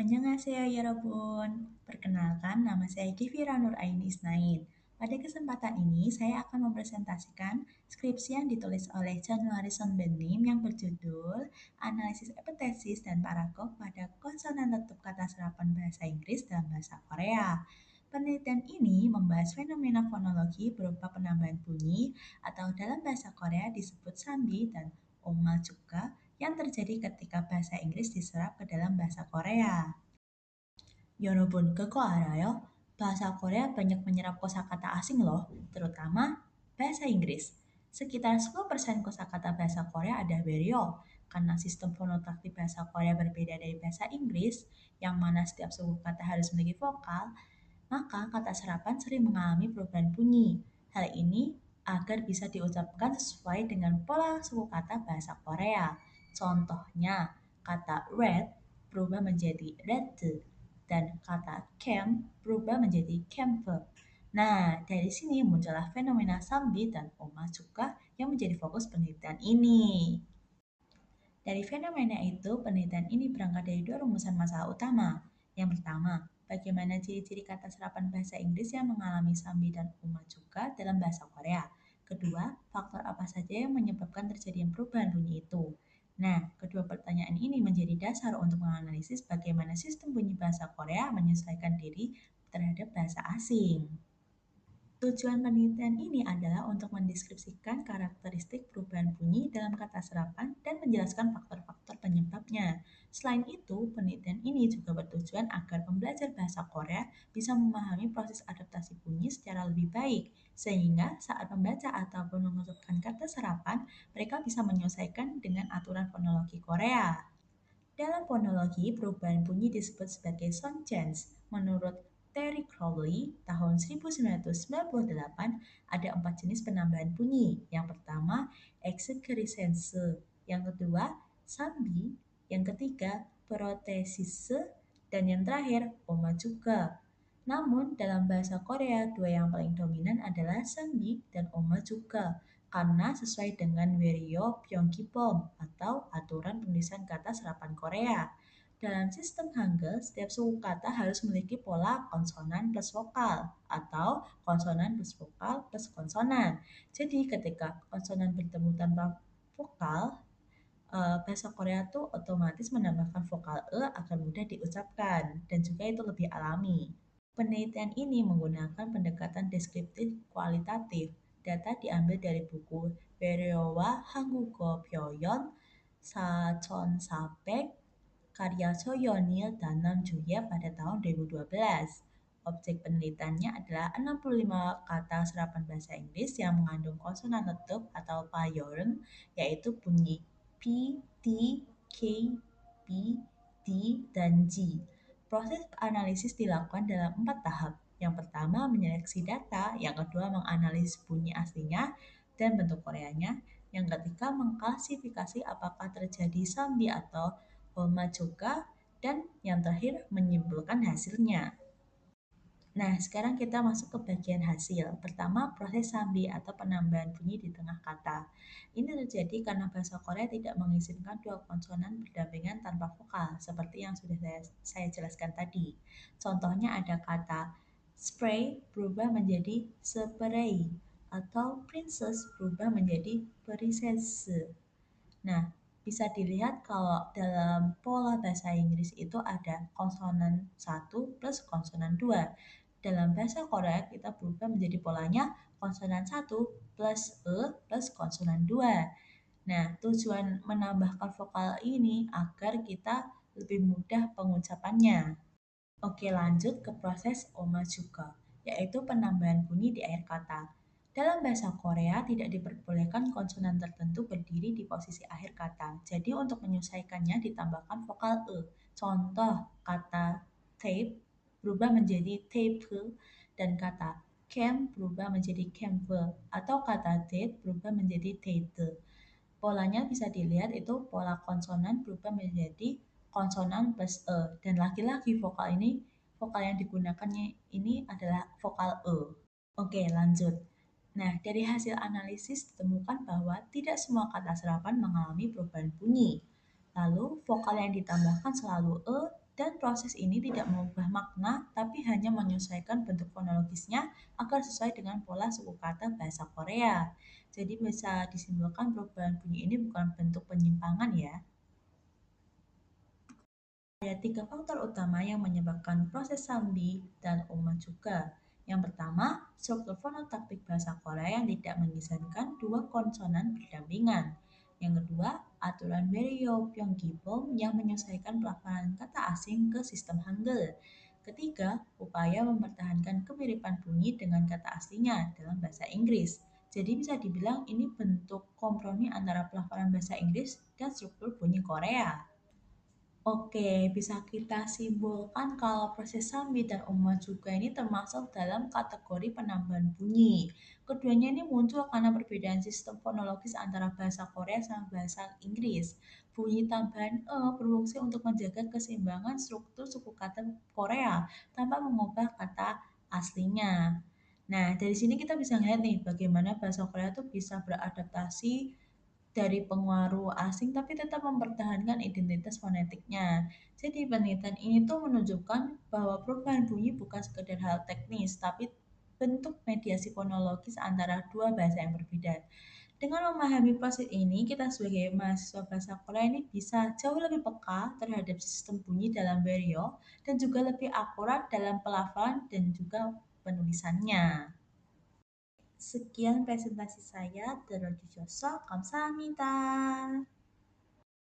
Annyeonghaseyo 여러분. Perkenalkan, nama saya Givira Nur Aini Isnain. Pada kesempatan ini, saya akan mempresentasikan skripsi yang ditulis oleh Januari Sonbenim yang berjudul Analisis Epithesis dan Paragog pada Konsonan Letup Kata Serapan Bahasa Inggris dalam Bahasa Korea. Penelitian ini membahas fenomena fonologi berupa penambahan bunyi atau dalam bahasa Korea disebut sambi dan omajuka yang terjadi ketika bahasa Inggris diserap ke dalam bahasa Korea. 여러분, 그거 알아요? bahasa Korea banyak menyerap kosakata asing loh, terutama bahasa Inggris. Sekitar 10% kosakata bahasa Korea ada berio. Karena sistem fonotaktik bahasa Korea berbeda dari bahasa Inggris, yang mana setiap suku kata harus memiliki vokal, maka kata serapan sering mengalami perubahan bunyi. Hal ini agar bisa diucapkan sesuai dengan pola suku kata bahasa Korea. Contohnya, kata red berubah menjadi red dan kata camp berubah menjadi camp. Nah, dari sini muncullah fenomena sambi dan omajuka yang menjadi fokus penelitian ini. Dari fenomena itu, penelitian ini berangkat dari dua rumusan masalah utama. Yang pertama, bagaimana ciri-ciri kata serapan bahasa Inggris yang mengalami sambi dan omajuka dalam bahasa Korea. Kedua, faktor apa saja yang menyebabkan terjadinya perubahan bunyi itu. Nah, kedua pertanyaan ini menjadi dasar untuk menganalisis bagaimana sistem bunyi bahasa Korea menyesuaikan diri terhadap bahasa asing. Tujuan penelitian ini adalah untuk mendeskripsikan karakteristik perubahan bunyi dalam kata serapan dan menjelaskan faktor-faktor penyebabnya. Selain itu, penelitian ini juga bertujuan agar pembelajar bahasa Korea bisa memahami proses adaptasi bunyi secara lebih baik, sehingga saat membaca ataupun mengucapkan kata serapan, mereka bisa menyesuaikan dengan aturan fonologi Korea. Dalam fonologi, perubahan bunyi disebut sebagai sound change. Menurut Terry Crowley, tahun 1998, ada 4 jenis penambahan bunyi. Yang pertama, excrescence. Yang kedua, sambi. Yang ketiga, protesise. Dan yang terakhir, omajuka. Namun, dalam bahasa Korea, dua yang paling dominan adalah sambi dan omajuka karena sesuai dengan Weryo Pyeonggibom atau aturan penulisan kata serapan Korea. Dalam sistem Hangul, setiap suku kata harus memiliki pola konsonan plus vokal atau konsonan plus vokal plus konsonan. Jadi ketika konsonan bertemu tanpa vokal, bahasa Korea tuh otomatis menambahkan vokal agar mudah diucapkan dan juga itu lebih alami. Penelitian ini menggunakan pendekatan deskriptif kualitatif. Data diambil dari buku Bereowa Hangugo Pyoyeon Sacheonsabaek karya Soyonil dan Nam Juye pada tahun 2012. Objek penelitiannya adalah 65 kata serapan bahasa Inggris yang mengandung konsonan letup atau payorn, yaitu bunyi P, T, K, B, D, dan G. Proses analisis dilakukan dalam 4 tahap. Yang pertama menyeleksi data, yang kedua menganalisis bunyi aslinya dan bentuk Koreanya, yang ketiga mengklasifikasi apakah terjadi sambi atau omajuka, dan yang terakhir menyimpulkan hasilnya. Nah, sekarang kita masuk ke bagian hasil. Pertama, proses sambi atau penambahan bunyi di tengah kata. Ini terjadi karena bahasa Korea tidak mengizinkan dua konsonan berdampingan tanpa vokal, seperti yang sudah saya jelaskan tadi. Contohnya ada kata spray berubah menjadi spray, atau princess berubah menjadi princess. Nah, bisa dilihat kalau dalam pola bahasa Inggris itu ada konsonan 1 plus konsonan 2. Dalam bahasa Korea kita berubah menjadi polanya konsonan 1 plus E plus konsonan 2. Nah, tujuan menambahkan vokal ini agar kita lebih mudah pengucapannya. Oke, lanjut ke proses omajuka, yaitu penambahan bunyi di akhir kata. Dalam bahasa Korea tidak diperbolehkan konsonan tertentu berdiri di posisi akhir kata. Jadi untuk menyesuaikannya ditambahkan vokal e. Contoh kata tape berubah menjadi tape dan kata camp berubah menjadi camp atau kata date berubah menjadi date. Polanya bisa dilihat itu pola konsonan berubah menjadi konsonan plus e dan lagi-lagi vokal yang digunakannya ini adalah vokal e. Oke, lanjut. Nah, dari hasil analisis ditemukan bahwa tidak semua kata serapan mengalami perubahan bunyi. Lalu, vokal yang ditambahkan selalu e Dan proses ini tidak mengubah makna, tapi hanya menyesuaikan bentuk fonologisnya agar sesuai dengan pola suku kata bahasa Korea. Jadi bisa disimpulkan perubahan bunyi ini bukan bentuk penyimpangan ya. Ada tiga faktor utama yang menyebabkan proses sambi dan umat juga. Yang pertama, struktur fonotaktik bahasa Korea yang tidak mengizinkan dua konsonan berdampingan. Yang kedua, aturan Beryo Pyeonggibom yang menyesuaikan pelafalan kata asing ke sistem Hangul. Ketiga, upaya mempertahankan kemiripan bunyi dengan kata aslinya dalam bahasa Inggris. Jadi bisa dibilang ini bentuk kompromi antara pelafalan bahasa Inggris dan struktur bunyi Korea. Oke, bisa kita simpulkan kalau proses sambi dan umma juga ini termasuk dalam kategori penambahan bunyi. Keduanya ini muncul karena perbedaan sistem fonologis antara bahasa Korea sama bahasa Inggris. Bunyi tambahan berfungsi untuk menjaga keseimbangan struktur suku kata Korea tanpa mengubah kata aslinya. Nah, dari sini kita bisa lihat nih bagaimana bahasa Korea tuh bisa beradaptasi dari pengaruh asing tapi tetap mempertahankan identitas fonetiknya. Jadi penelitian ini tuh menunjukkan bahwa perubahan bunyi bukan sekedar hal teknis, tapi bentuk mediasi fonologis antara dua bahasa yang berbeda. Dengan memahami proses ini, kita sebagai mahasiswa bahasa Korea ini bisa jauh lebih peka terhadap sistem bunyi dalam Beryo dan juga lebih akurat dalam pelafalan dan juga penulisannya. Sekian presentasi saya. 들어주셔서 감사합니다.